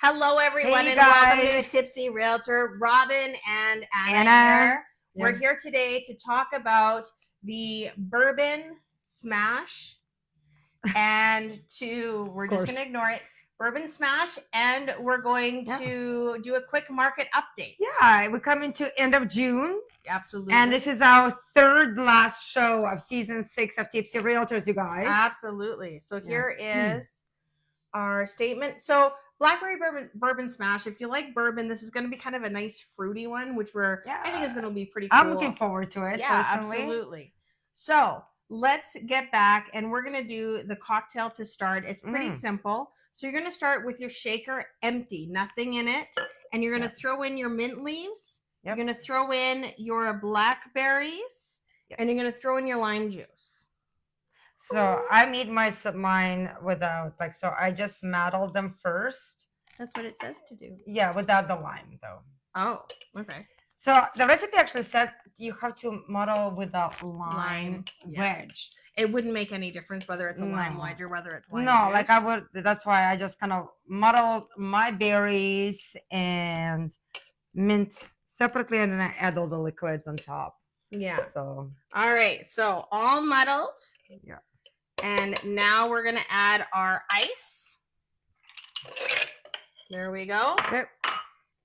Hello, everyone, Hey, and welcome to the guys. Tipsy Realtor. Robin and Anna here. Yeah. We're here today to talk about the Bourbon Smash, and we're just going to ignore it. Bourbon Smash, and we're going to do a quick market update. Yeah, we're coming to end of June. Absolutely. And this is our third last show of season 6 of Tipsy Realtors, you guys. Absolutely. So here is our statement. So Blackberry Bourbon Smash. If you like bourbon, this is going to be kind of a nice fruity one, which I think is going to be pretty cool. I'm looking forward to it. Yeah, personally. Absolutely. So let's get back, and we're going to do the cocktail to start. It's pretty simple. So you're going to start with your shaker empty, nothing in it, and you're going to throw in your mint leaves. You're going to throw in your blackberries, and you're going to throw in your lime juice. So I made mine without, so I just muddled them first. That's what it says to do. Yeah, without the lime, though. Oh, okay. So the recipe actually said you have to muddle with a lime wedge. It wouldn't make any difference whether it's a lime wedge or whether it's lime juice. That's why I just kind of muddled my berries and mint separately, and then I add all the liquids on top. Yeah. So. All right. So all muddled. Yeah. And now we're going to add our ice. There we go. Okay.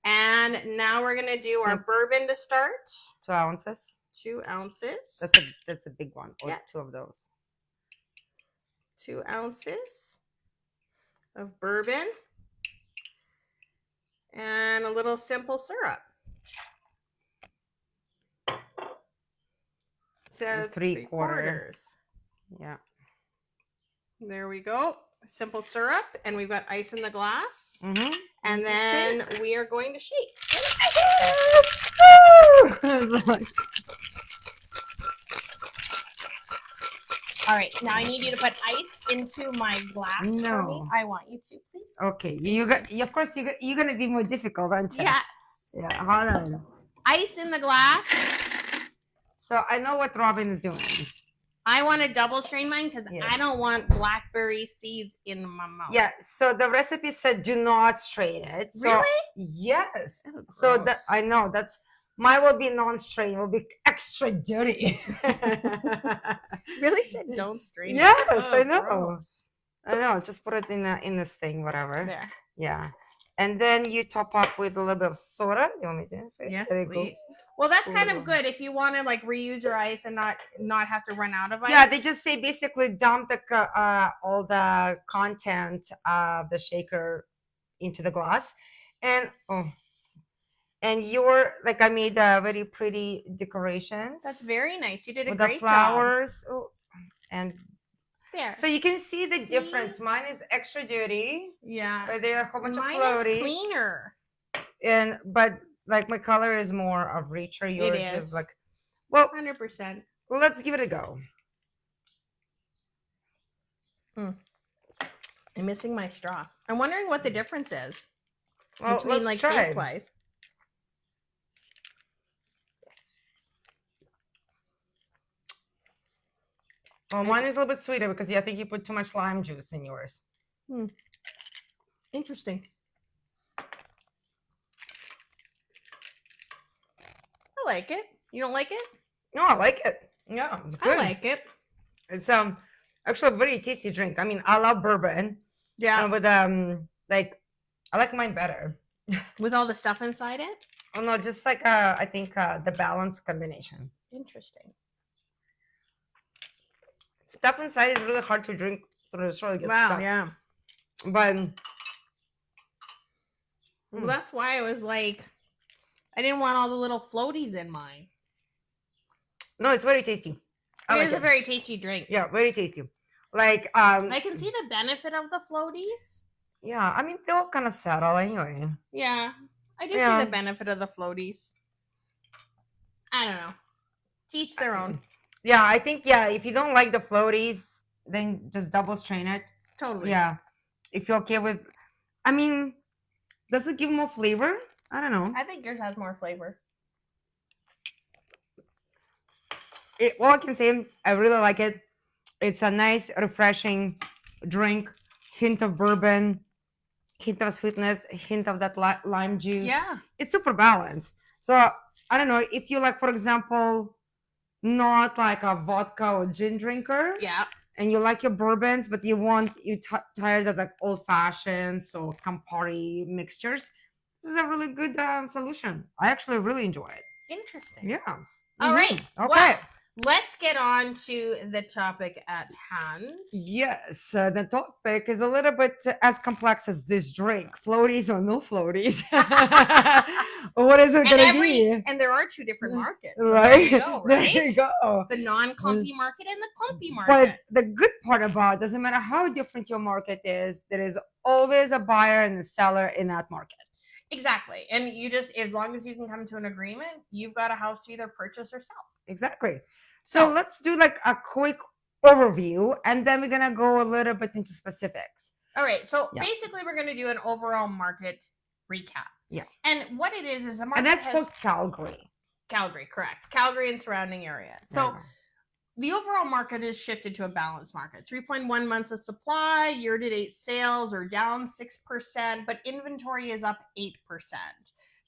And now we're going to do our bourbon to start. 2 ounces. 2 ounces. That's a big one. Or 2 of those. 2 ounces of bourbon. And a little simple syrup. So 3/4. Yeah. There we go. Simple syrup, and we've got ice in the glass. Mm-hmm. And then we are going to shake. All right, now I need you to put ice into my glass for me. I want you to, please. Okay, of course you're gonna be more difficult, aren't you? Yes. Yeah, hold on. Ice in the glass. So I know what Robin is doing. I want to double strain mine because I don't want blackberry seeds in my mouth. Yeah, so the recipe said do not strain it. So, really? Yes. So that I know mine will be non-strain. It will be extra dirty. Really said don't strain. Yes, I know. Gross. I know. Just put it in this thing, whatever. There. Yeah. And then you top up with a little bit of soda. You want me to? Yes, please. Well, that's kind of good if you want to reuse your ice and not have to run out of ice. Yeah, they just say basically dump all the content of the shaker into the glass, and I made very pretty decorations. That's very nice. You did a with great the flowers. job. And there. So you can see the difference. Mine is extra dirty. Yeah. But there are a whole bunch of floaties. Mine is cleaner. But my color is more of richer. Yours is 100%. Well, let's give it a go. I'm missing my straw. I'm wondering what the difference is between taste-wise. Well, mine is a little bit sweeter because I think you put too much lime juice in yours. Interesting. I like it. You don't like it? No, I like it. Yeah, it's good. I like it. It's actually a very tasty drink. I mean, I love bourbon. Yeah. But I like mine better. With all the stuff inside it? Oh no, just I think the balanced combination. Interesting. Stuff inside is really hard to drink through. It's really good stuff. Yeah. But well, that's why I was I didn't want all the little floaties in mine. No, it's very tasty. It is a very tasty drink. Yeah, very tasty. Like, I can see the benefit of the floaties. yeah, I mean, they all kind of settle anyway. Yeah, I do see Yeah. the benefit of the floaties. I don't know. Teach their own. Yeah, I think, yeah, if you don't like the floaties, then just double strain it. Totally. Yeah. If you're okay with, I mean, does it give more flavor? I don't know. I think yours has more flavor. All I can say, I really like it. It's a nice, refreshing drink. Hint of bourbon, hint of sweetness, hint of that lime juice. Yeah. It's super balanced. So I don't know if you like, for example, not like a vodka or gin drinker. Yeah. And you like your bourbons, but you tired of like old fashions or Campari mixtures. This is a really good solution. I actually really enjoy it. Interesting. Yeah. All right. Okay. Well, let's get on to the topic at hand. Yes, the topic is a little bit as complex as this drink. Floaties or no floaties? What is it going to be? And there are two different markets. So Right? There you go, right? There you go. The non-clumpy market and the clumpy market. But the good part about it, doesn't matter how different your market is, there is always a buyer and a seller in that market. Exactly. And you just, as long as you can come to an agreement, you've got a house to either purchase or sell. Exactly. So let's do like a quick overview and then we're going to go a little bit into specifics. All right. So basically, we're going to do an overall market recap. Yeah. And what it is a market. And that's for Calgary. Calgary, correct. Calgary and surrounding areas. So the overall market is shifted to a balanced market. 3.1 months of supply, year-to-date sales are down 6%, but inventory is up 8%.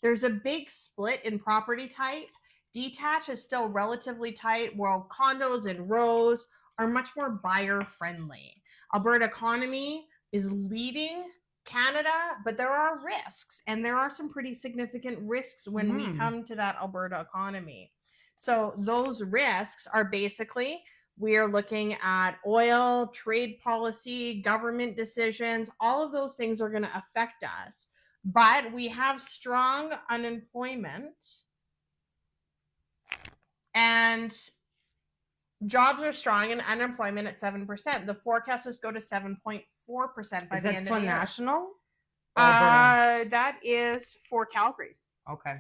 There's a big split in property type. Detached is still relatively tight, while condos and rows are much more buyer-friendly. Alberta economy is leading Canada, but there are risks, and there are some pretty significant risks when we come to that Alberta economy. So those risks are basically, we are looking at oil, trade policy, government decisions. All of those things are going to affect us. But we have strong unemployment and jobs are strong and unemployment at 7%. The forecast is go to 7.4% by the end of the year. National? That is for Calgary. Okay.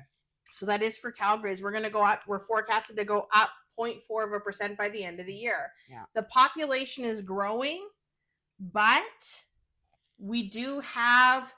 So that is for Calgary. We're going to go up. We're forecasted to go up 0.4% by the end of the year. Yeah. The population is growing, but we do have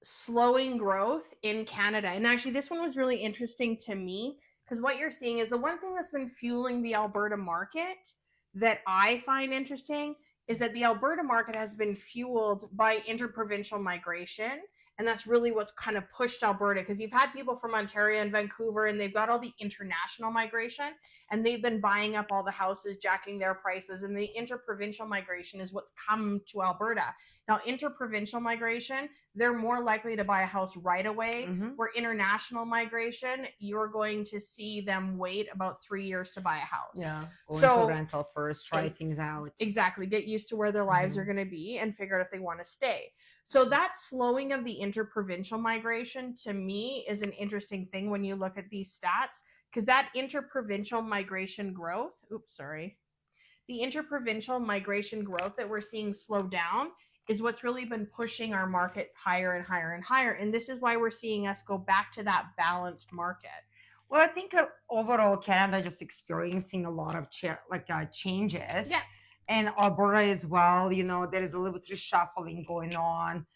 slowing growth in Canada. And actually, this one was really interesting to me because what you're seeing is the one thing that's been fueling the Alberta market that I find interesting is that the Alberta market has been fueled by interprovincial migration. And that's really what's kind of pushed Alberta, because you've had people from Ontario and Vancouver, and they've got all the international migration, and they've been buying up all the houses, jacking their prices, and the interprovincial migration is what's come to Alberta. Now, interprovincial migration, they're more likely to buy a house right away. Where international migration, you're going to see them wait about 3 years to buy a house. Yeah. So rental first, try things out. Exactly. Get used to where their lives are going to be and figure out if they want to stay. So that slowing of the interprovincial migration, to me, is an interesting thing when you look at these stats, because that interprovincial migration growth, the interprovincial migration growth that we're seeing slow down is what's really been pushing our market higher and higher and higher. And this is why we're seeing us go back to that balanced market. Well, I think overall Canada just experiencing a lot of changes. Yeah. And Alberta as well, there is a little bit reshuffling going on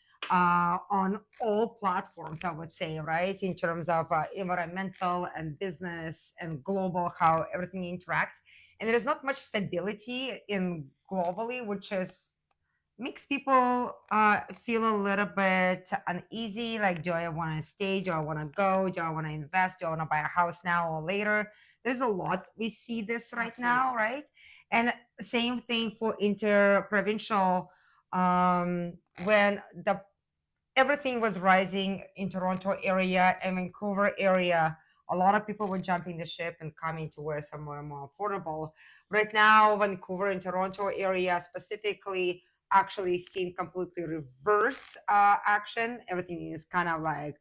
all platforms, I would say, right? In terms of environmental and business and global, how everything interacts. And there's not much stability in globally, which makes people feel a little bit uneasy. Like, do I want to stay? Do I want to go? Do I want to invest? Do I want to buy a house now or later? There's a lot. We see this right now, right? And same thing for interprovincial. When everything was rising in Toronto area and Vancouver area, a lot of people were jumping the ship and coming to where somewhere more affordable. Right now, Vancouver and Toronto area specifically actually seeing completely reverse action. Everything is kind of like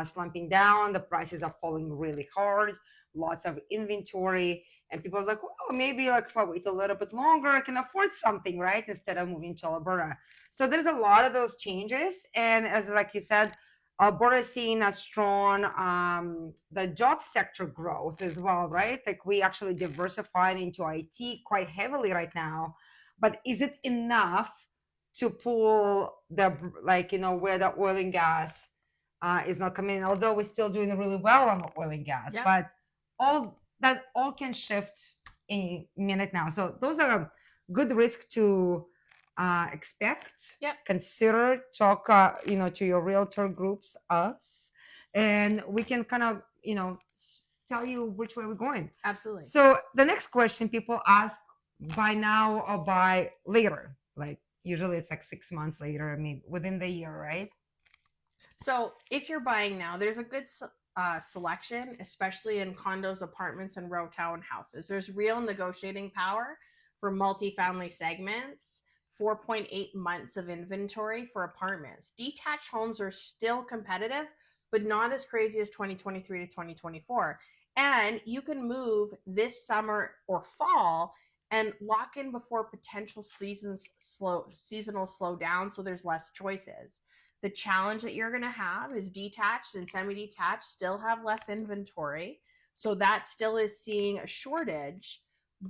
slumping down. The prices are falling really hard. Lots of inventory. And people was like, oh, maybe like if I wait a little bit longer, I can afford something, right? Instead of moving to Alberta. So there's a lot of those changes. And as like you said, Alberta is seeing a strong the job sector growth as well, right? Like we actually diversified into IT quite heavily right now. But is it enough to pull the like where the oil and gas is not coming in? Although we're still doing really well on the oil and gas, Yep. but all can shift in a minute now. So those are a good risk to expect. Yep. Consider, talk to your realtor groups, us, and we can kind of tell you which way we're going. Absolutely. So the next question people ask, buy now or buy later? Like usually it's like 6 months later, I mean within the year, right? So if you're buying now, there's a good selection, especially in condos, apartments, and row townhouses. There's real negotiating power for multifamily segments. 4.8 months of inventory for apartments. Detached homes are still competitive, but not as crazy as 2023 to 2024. And you can move this summer or fall and lock in before potential seasonal slowdown, so there's less choices. The challenge that you're going to have is detached and semi-detached still have less inventory. So that still is seeing a shortage.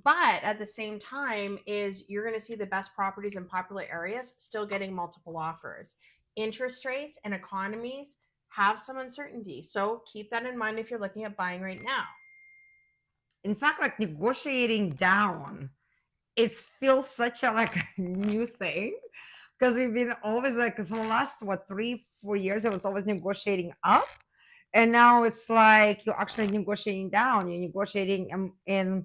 But at the same time is you're going to see the best properties in popular areas still getting multiple offers. Interest rates and economies have some uncertainty. So keep that in mind if you're looking at buying right now. In fact, like negotiating down, it feels such a like new thing because we've been always like for the last 3-4 years, it was always negotiating up, and now it's like you're actually negotiating down. You're negotiating in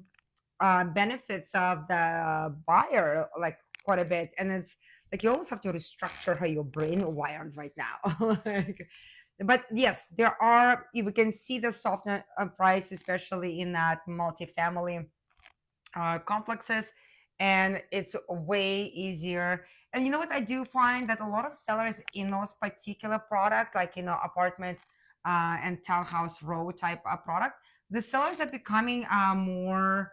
benefits of the buyer like quite a bit, and it's like you almost have to restructure how your brain wired right now. Like, but yes, there are. We can see the softness of price, especially in that multifamily complexes, and it's way easier. And you know what, I do find that a lot of sellers in those particular product, like apartment and townhouse row type of product, the sellers are becoming more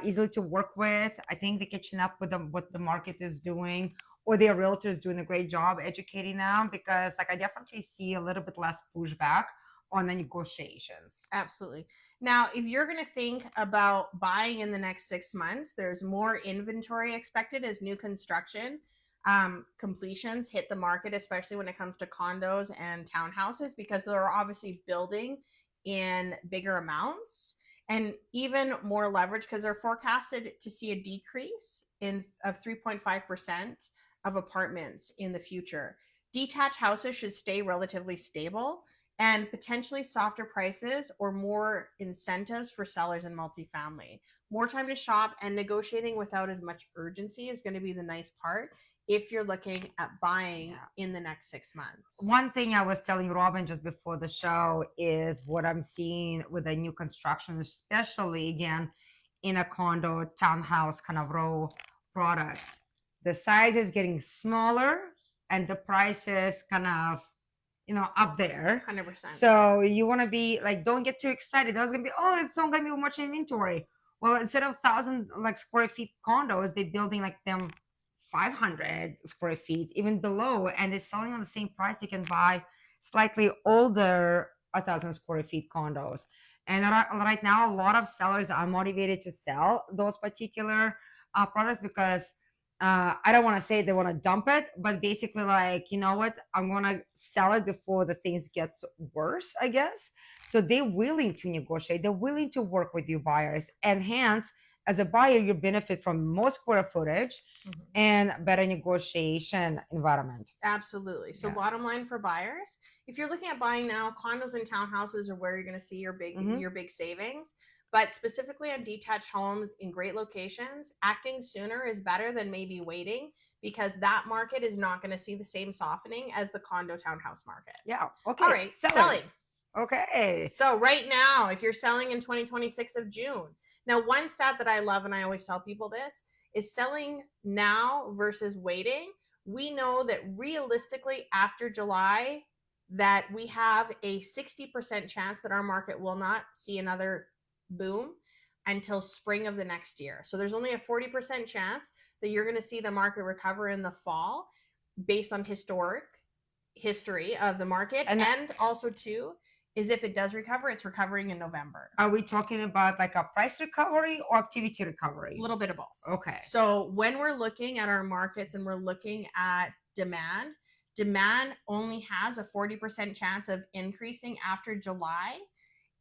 easily to work with. I think they're catching up with what the market is doing, or their realtors doing a great job educating them, because like I definitely see a little bit less pushback on the negotiations. Absolutely. Now, if you're going to think about buying in the next 6 months, there's more inventory expected as new construction completions hit the market, especially when it comes to condos and townhouses, because they're obviously building in bigger amounts and even more leverage because they're forecasted to see a decrease of 3.5% of apartments in the future. Detached houses should stay relatively stable, and potentially softer prices or more incentives for sellers in multifamily. More time to shop and negotiating without as much urgency is going to be the nice part if you're looking at buying in the next 6 months. One thing I was telling Robin just before the show is what I'm seeing with the new construction, especially again in a condo, townhouse kind of row products. The size is getting smaller and the price is kind of up there. 100%. So you want to be like, don't get too excited. There's gonna be, oh, it's not gonna be much inventory. Well, instead of 1,000 like square feet condos, they're building like them 500 square feet, even below, and it's selling on the same price. You can buy slightly older 1,000 square feet condos. And right now, a lot of sellers are motivated to sell those particular products because I don't want to say they want to dump it, but basically like, you know what, I'm going to sell it before the things gets worse, I guess. So they're willing to negotiate. They're willing to work with you buyers, and hence as a buyer, you benefit from more square footage and better negotiation environment. Absolutely. So bottom line for buyers, if you're looking at buying now, condos and townhouses are where you're going to see your big savings. But specifically on detached homes in great locations, acting sooner is better than maybe waiting, because that market is not going to see the same softening as the condo townhouse market. Yeah. Okay. All right. Selling. Okay. So right now, if you're selling in 2026 of June, now one stat that I love, and I always tell people this, is selling now versus waiting. We know that realistically after July, that we have a 60% chance that our market will not see another boom. until spring of the next year. So there's only a 40% chance that you're going to see the market recover in the fall based on history of the market. And also too, is if it does recover, it's recovering in November. Are we talking about like a price recovery or activity recovery? A little bit of both. Okay. So when we're looking at our markets and we're looking at demand only has a 40% chance of increasing after July.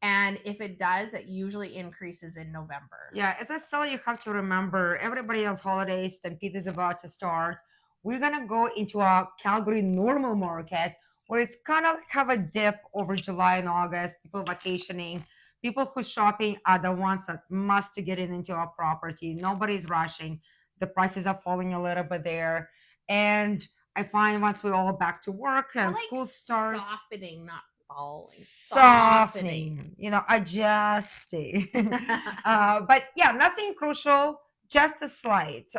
And if it does, it usually increases in November. Yeah, as a seller, you have to remember everybody else holidays, Stampede is about to start. We're gonna go into a Calgary normal market where it's kind of have a dip over July and August, people vacationing, people who shopping are the ones that must get into a property. Nobody's rushing. The prices are falling a little bit there. And I find once we're all back to work and school starts, softening, not falling, softening, adjusting. But yeah, nothing crucial, just a slight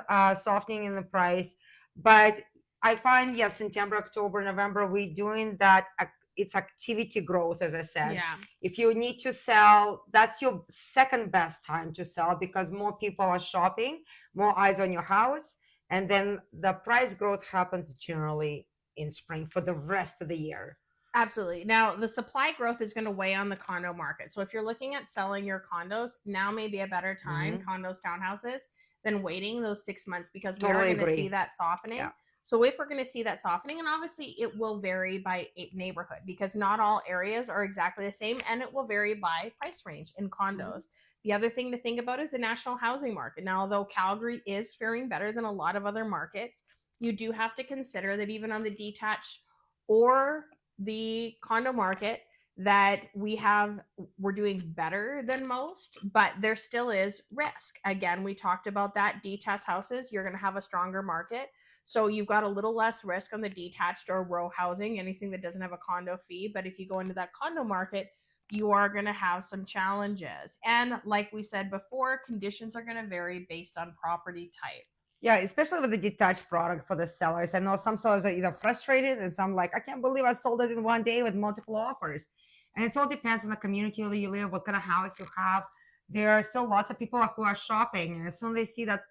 softening in the price. But I find, yes, September, October, November, we're doing that. It's activity growth, as I said. Yeah. If you need to sell, that's your second best time to sell because more people are shopping, more eyes on your house. And then the price growth happens generally in spring for the rest of the year. Absolutely. Now, the supply growth is going to weigh on the condo market. So if you're looking at selling your condos, now may be a better time, condos, townhouses, than waiting those 6 months because we're going to see that softening. Yeah. So if we're going to see that softening, and obviously it will vary by neighborhood because not all areas are exactly the same, and it will vary by price range in condos. The other thing to think about is the national housing market. Now, although Calgary is faring better than a lot of other markets, you do have to consider that even on the detached or the condo market that we're doing better than most, but there still is risk. Again, we talked about that. Detached houses, you're going to have a stronger market. So you've got a little less risk on the detached or row housing, anything that doesn't have a condo fee. But if you go into that condo market, you are going to have some challenges. And like we said before, conditions are going to vary based on property type. Yeah, especially with the detached product for the sellers. I know some sellers are either frustrated and some like, I can't believe I sold it in one day with multiple offers. And it all depends on the community where you live, what kind of house you have. There are still lots of people who are shopping. And as soon as they see that,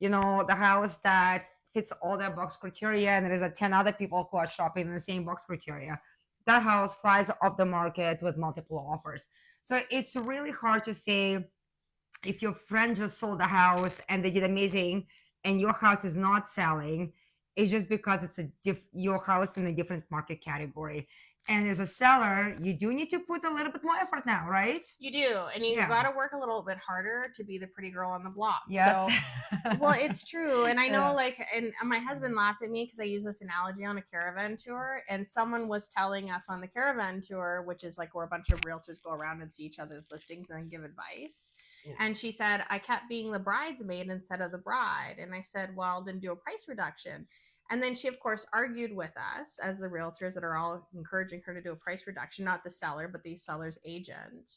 the house that fits all their box criteria and there's 10 other people who are shopping in the same box criteria, that house flies off the market with multiple offers. So it's really hard to say if your friend just sold a house and they did amazing and your house is not selling, it's just because it's your house in a different market category. And as a seller, you do need to put a little bit more effort now, right? You do. And you got to work a little bit harder to be the pretty girl on the block. Yes. So, well, it's true. And I know and my husband laughed at me because I use this analogy on a caravan tour. And someone was telling us on the caravan tour, which is like where a bunch of realtors go around and see each other's listings and then give advice. Yeah. And she said, I kept being the bridesmaid instead of the bride. And I said, well, then do a price reduction. And then she, of course, argued with us as the realtors that are all encouraging her to do a price reduction, not the seller, but the seller's agent.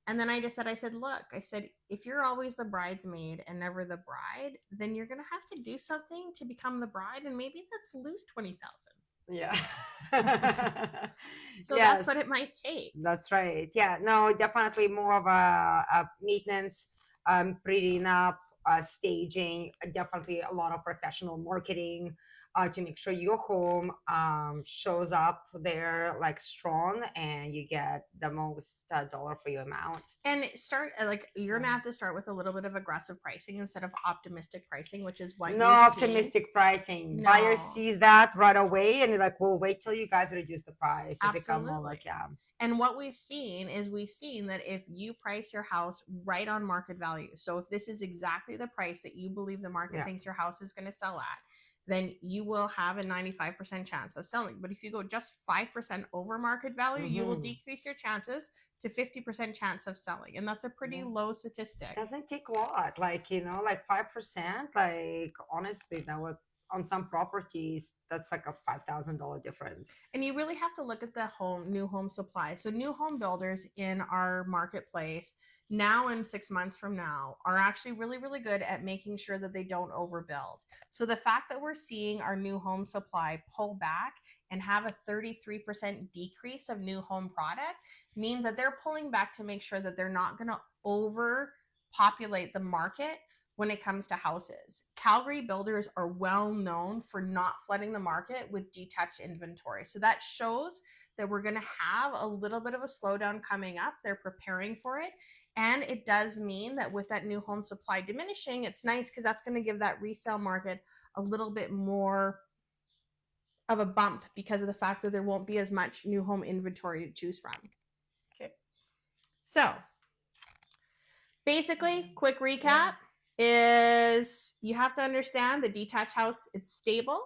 And then I said, look, if you're always the bridesmaid and never the bride, then you're going to have to do something to become the bride. And maybe let's lose 20,000. Yeah. So yes, that's what it might take. That's right. Yeah, no, definitely more of a maintenance, prettying up, staging, definitely a lot of professional marketing to make sure your home shows up there like strong and you get the most dollar for your amount. And you're gonna have to start with a little bit of aggressive pricing instead of optimistic pricing, which is what optimistic pricing. No. Buyer sees that right away and they're like, well, wait till you guys reduce the price. Absolutely. Become more like, yeah. And what we've seen that if you price your house right on market value, so if this is exactly the price that you believe the market thinks your house is going to sell at, then you will have a 95% chance of selling. But if you go just 5% over market value, you will decrease your chances to 50% chance of selling. And that's a pretty low statistic. It doesn't take a lot. Like 5%, like honestly, that would, on some properties, that's like a $5,000 difference. And you really have to look at the new home supply. So new home builders in our marketplace now and 6 months from now are actually really, really good at making sure that they don't overbuild. So the fact that we're seeing our new home supply pull back and have a 33% decrease of new home product means that they're pulling back to make sure that they're not going to populate the market when it comes to houses. Calgary builders are well known for not flooding the market with detached inventory. So that shows that we're going to have a little bit of a slowdown coming up. They're preparing for it. And it does mean that with that new home supply diminishing, it's nice because that's going to give that resale market a little bit more of a bump because of the fact that there won't be as much new home inventory to choose from. Okay. So basically, quick recap is you have to understand the detached house, it's stable.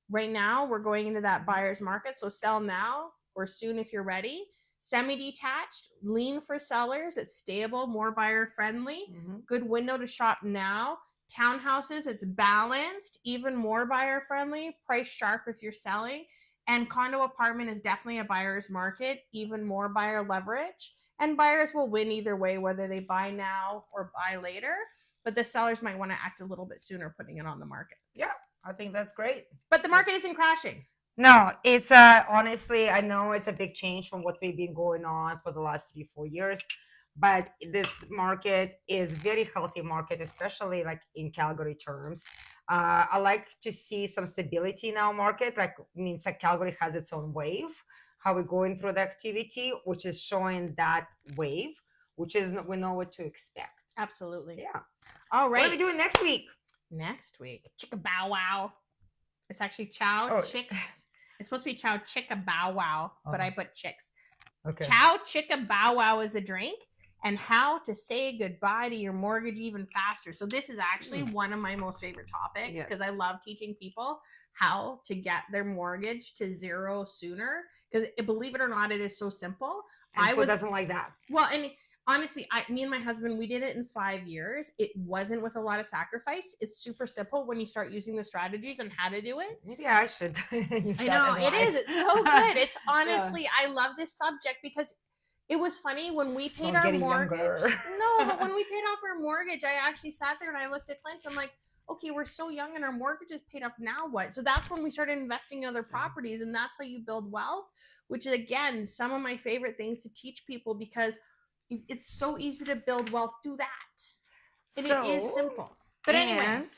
Right now, we're going into that buyer's market. So sell now or soon if you're ready. Semi-detached, lean for sellers. It's stable, more buyer friendly. Good window to shop now. Townhouses, it's balanced, even more buyer friendly, price sharp if you're selling. And condo apartment is definitely a buyer's market, even more buyer leverage. And buyers will win either way, whether they buy now or buy later. But the sellers might want to act a little bit sooner putting it on the market. Yeah, I think that's great. But the market isn't crashing. No, it's honestly, I know it's a big change from what we've been going on for the last 3-4 years, but this market is very healthy market, especially like in Calgary terms. I like to see some stability in our market. Like means that Calgary has its own wave. How we're going through the activity, which is showing that wave, which is we know what to expect. Absolutely. Yeah. All right. What are we doing next week? Next week, chicka bow wow. It's actually chow chicks. It's supposed to be chow chicka bow wow, but I put chicks. Okay. Chow chicka bow wow is a drink, and how to say goodbye to your mortgage even faster. So this is actually one of my most favorite topics because I love teaching people how to get their mortgage to zero sooner. Because believe it or not, it is so simple. And who doesn't like that? Well, and honestly, me and my husband, we did it in 5 years. It wasn't with a lot of sacrifice. It's super simple when you start using the strategies and how to do it. Maybe I should. I know it is. It's so good. It's honestly, I love this subject because it was funny when we paid our mortgage. No, but when we paid off our mortgage, I actually sat there and I looked at Clint. I'm like, okay, we're so young and our mortgage is paid off. Now what? So that's when we started investing in other properties, and that's how you build wealth. Which is again some of my favorite things to teach people because it's so easy to build wealth. Do that, and it is simple. But anyways,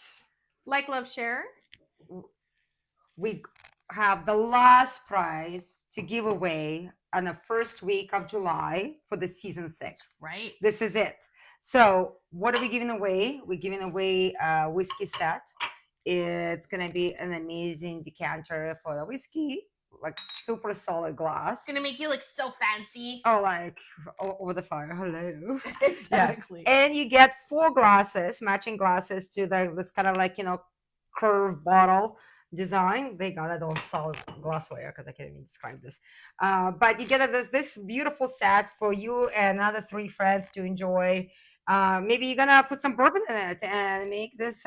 like, love, share. We have the last prize to give away on the first week of July for the season 6. Right. This is it. So what are we giving away? We're giving away a whiskey set. It's going to be an amazing decanter for the whiskey, like super solid glass. It's going to make you look so fancy. Oh, like over the fire. Hello. Exactly. Yeah. And you get 4 glasses, matching glasses to this kind of like, curved bottle design. They got it all solid glassware because I can't even describe this. But you get this beautiful set for you and another 3 friends to enjoy. Maybe you're gonna put some bourbon in it and make this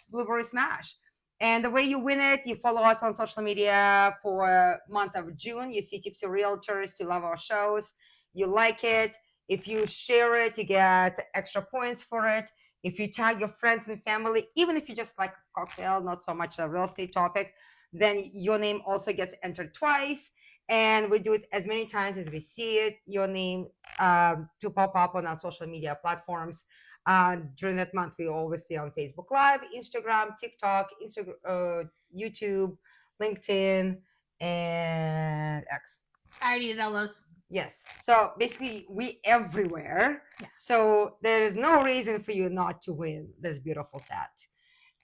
blueberry smash. And the way you win it, you follow us on social media for month of June. You see Tipsy Realtors. You love our shows. You like it. If you share it, you get extra points for it. If you tag your friends and family, even if you just like a cocktail, not so much a real estate topic, then your name also gets entered twice. And we do it as many times as we see it, your name to pop up on our social media platforms. During that month, we always be on Facebook Live, Instagram, TikTok, YouTube, LinkedIn, and X. I already did all those. Yes. So basically, we everywhere. Yeah. So there is no reason for you not to win this beautiful set.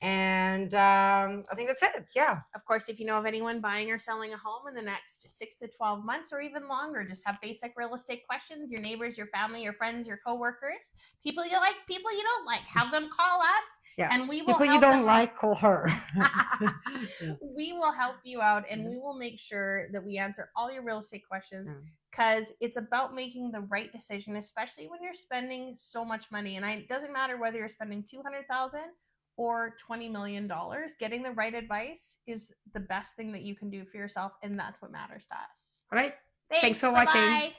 And I think that's it. Yeah. Of course, if you know of anyone buying or selling a home in the next 6 to 12 months or even longer, just have basic real estate questions. Your neighbors, your family, your friends, your coworkers, people you like, people you don't like, have them call us. Yeah. And we will people help you don't like, call her. We will help you out, and we will make sure that we answer all your real estate questions. Because it's about making the right decision, especially when you're spending so much money. And it doesn't matter whether you're spending $200,000 or $20 million. Getting the right advice is the best thing that you can do for yourself, and that's what matters to us. All right. Thanks for watching.